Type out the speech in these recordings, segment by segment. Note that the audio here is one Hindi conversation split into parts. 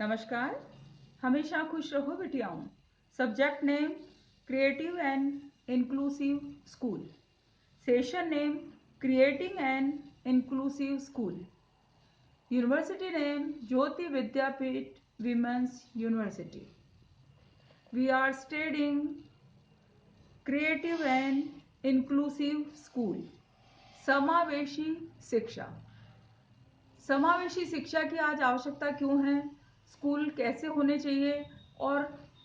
नमस्कार। हमेशा खुश रहो बिटियाओं। Subject name creative and inclusive school. Session name creating and inclusive school. University name Jyoti Vidyapeeth women's university. We are studying creative and inclusive school. समावेशी शिक्षा। समावेशी शिक्षा की आज आवश्यकता क्यों है, स्कूल कैसे होने चाहिए और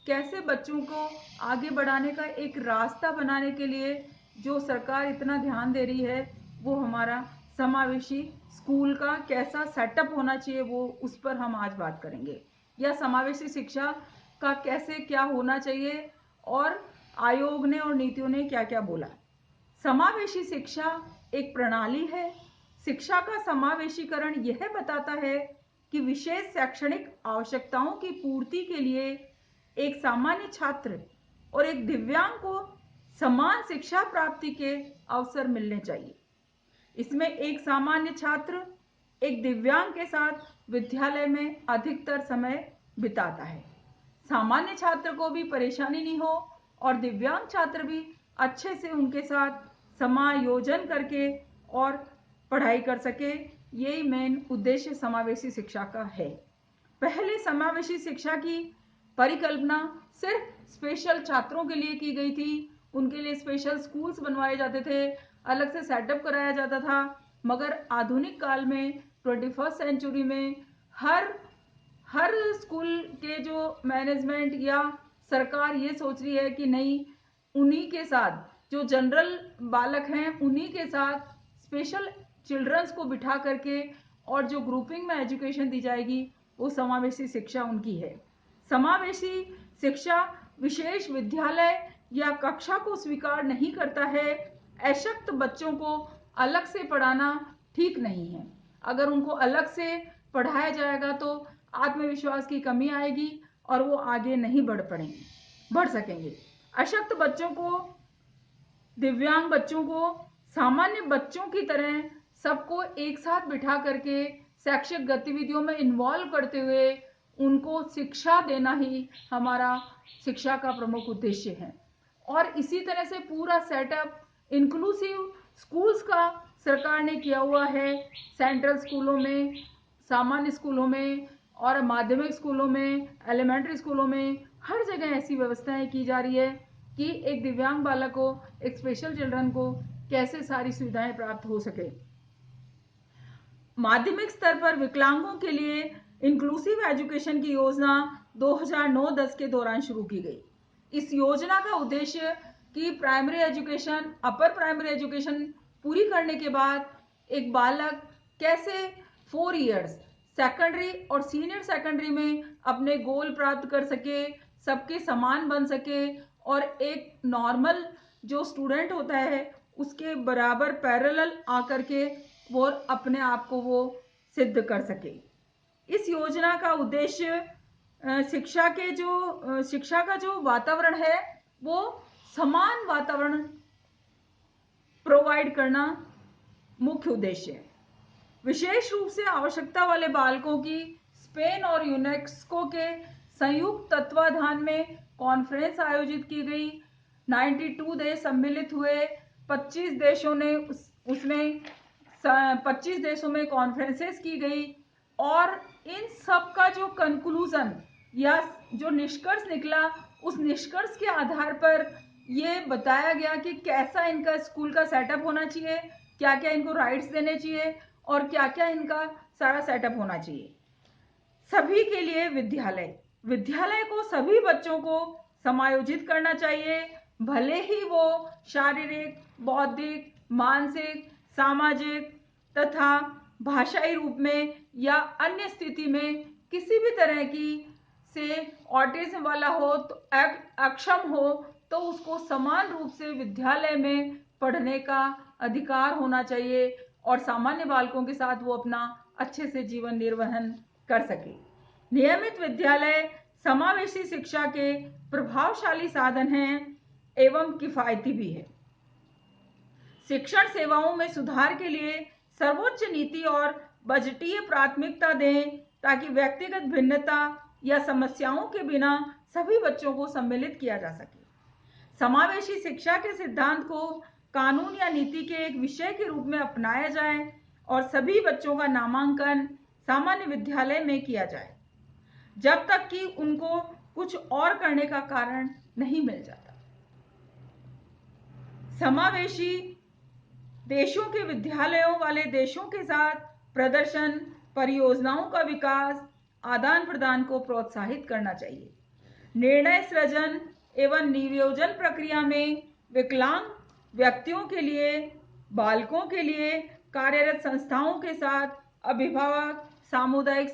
कैसे बच्चों को आगे बढ़ाने का एक रास्ता बनाने के लिए जो सरकार इतना ध्यान दे रही है, वो हमारा समावेशी स्कूल का कैसा सेटअप होना चाहिए, वो उस पर हम आज बात करेंगे। या समावेशी शिक्षा का कैसे क्या होना चाहिए और आयोग ने और नीतियों ने क्या क्या बोला। समावेशी शिक्षा एक प्रणाली है। शिक्षा का समावेशीकरण यह बताता है कि विशेष शैक्षणिक आवश्यकताओं की पूर्ति के लिए एक सामान्य छात्र और एक दिव्यांग को समान शिक्षा प्राप्ति के अवसर मिलने चाहिए। इसमें एक सामान्य छात्र एक दिव्यांग के साथ विद्यालय में अधिकतर समय बिताता है। सामान्य छात्र को भी परेशानी नहीं हो और दिव्यांग छात्र भी अच्छे से उनके साथ समायोजन करके और पढ़ाई कर सके। यही मेन उद्देश्य समावेशी शिक्षा का है। पहले समावेशी शिक्षा की परिकल्पना सिर्फ स्पेशल छात्रों के लिए की गई थी। उनके लिए स्पेशल स्कूल्स बनवाए जाते थे, अलग से सेटअप कराया जाता था। मगर आधुनिक काल में 21st सेंचुरी में हर स्कूल के जो मैनेजमेंट या सरकार ये सोच रही है कि नहीं, उन्हीं के साथ जो जनरल बालक हैं उन्हीं के साथ स्पेशल चिल्ड्रंस को बिठा करके और जो ग्रुपिंग में एजुकेशन दी जाएगी वो समावेशी शिक्षा उनकी है। समावेशी शिक्षा विशेष विद्यालय या कक्षा को स्वीकार नहीं करता है। अशक्त बच्चों को अलग से पढ़ाना ठीक नहीं है। अगर उनको अलग से पढ़ाया जाएगा तो आत्मविश्वास की कमी आएगी और वो आगे नहीं बढ़ सकेंगे। अशक्त बच्चों को, दिव्यांग बच्चों को सामान्य बच्चों की तरह सबको एक साथ बिठा करके शैक्षिक गतिविधियों में इन्वॉल्व करते हुए उनको शिक्षा देना ही हमारा शिक्षा का प्रमुख उद्देश्य है। और इसी तरह से पूरा सेटअप इंक्लूसिव स्कूल्स का सरकार ने किया हुआ है। सेंट्रल स्कूलों में, सामान्य स्कूलों में और माध्यमिक स्कूलों में, एलिमेंट्री स्कूलों में हर जगह ऐसी व्यवस्थाएं की जा रही है कि एक दिव्यांग बालक को, एक स्पेशल चिल्ड्रन को कैसे सारी सुविधाएं प्राप्त हो सके। माध्यमिक स्तर पर विकलांगों के लिए इंक्लूसिव एजुकेशन की योजना 2009-10 के दौरान शुरू की गई। इस योजना का उद्देश्य कि primary education, upper primary education पूरी करने के बाद एक बालक कैसे 4 इयर्स सेकेंडरी और सीनियर सेकेंडरी में अपने गोल प्राप्त कर सके, सबके समान बन सके और एक नॉर्मल जो स्टूडेंट होता है उसके बराबर पैरेलल आकर के वो अपने आप को वो सिद्ध कर सके। इस योजना का उद्देश्य शिक्षा का जो वातावरण है वो समान वातावरण प्रोवाइड करना मुख्य उद्देश्य है। विशेष रूप से आवश्यकता वाले बालकों की स्पेन और यूनेस्को के संयुक्त तत्वाधान में कॉन्फ्रेंस आयोजित की गई। 92 देश सम्मिलित हुए। 25 देशों ने उसमें 25 देशों में कॉन्फ्रेंसेस की गई और इन सब का जो कंक्लूजन या जो निष्कर्ष निकला, उस निष्कर्ष के आधार पर ये बताया गया कि कैसा इनका स्कूल का सेटअप होना चाहिए, क्या क्या इनको राइट्स देने चाहिए और क्या क्या इनका सारा सेटअप होना चाहिए। सभी के लिए विद्यालय को सभी बच्चों को समायोजित करना चाहिए, भले ही वो शारीरिक, बौद्धिक, मानसिक, सामाजिक तथा भाषाई रूप में या अन्य स्थिति में किसी भी तरह की से ऑटिज्म वाला हो तो अक्षम हो तो उसको समान रूप से विद्यालय में पढ़ने का अधिकार होना चाहिए और सामान्य बालकों के साथ वो अपना अच्छे से जीवन निर्वहन कर सके। नियमित विद्यालय समावेशी शिक्षा के प्रभावशाली साधन हैं एवं किफायती भी है। शिक्षण सेवाओं में सुधार के लिए सर्वोच्च नीति और बजटीय प्राथमिकता दें। ताकि व्यक्तिगत भिन्नता या समस्याओं के बिना सभी बच्चों को सम्मिलित किया जा सके। समावेशी शिक्षा के सिद्धांत को कानून या नीति के एक विषय के रूप में अपनाया जाए और सभी बच्चों का नामांकन सामान्य विद्यालय में किया जाए जब तक कि उनको कुछ और करने का कारण नहीं मिल जाता। समावेशी देशों के विद्यालयों वाले देशों के साथ प्रदर्शन, परियोजनाओं का विकास, आदान प्रदान को प्रोत्साहित करना चाहिए। निर्णय सृजन एवं नियोजन प्रक्रिया में विकलांग व्यक्तियों के लिए, बालकों के लिए कार्यरत संस्थाओं के साथ अभिभावक, सामुदायिक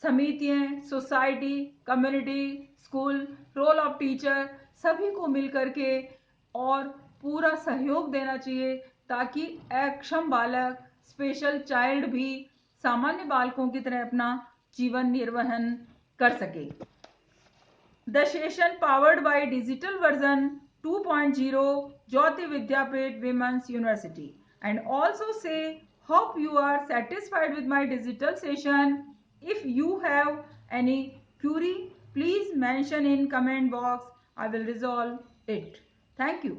समितियां, society, community, school, role of teacher सभी को मिलकर के और पूरा सहयोग देना चाहिए ताकि अक्षम बालक, स्पेशल चाइल्ड भी सामान्य बालकों की तरह अपना जीवन निर्वहन कर सके। The session powered by digital version 2.0 Jyoti Vidyapeeth Women's University, and also say hope you are satisfied with my digital session. If you have any query, please mention in comment box. I will resolve it. Thank you.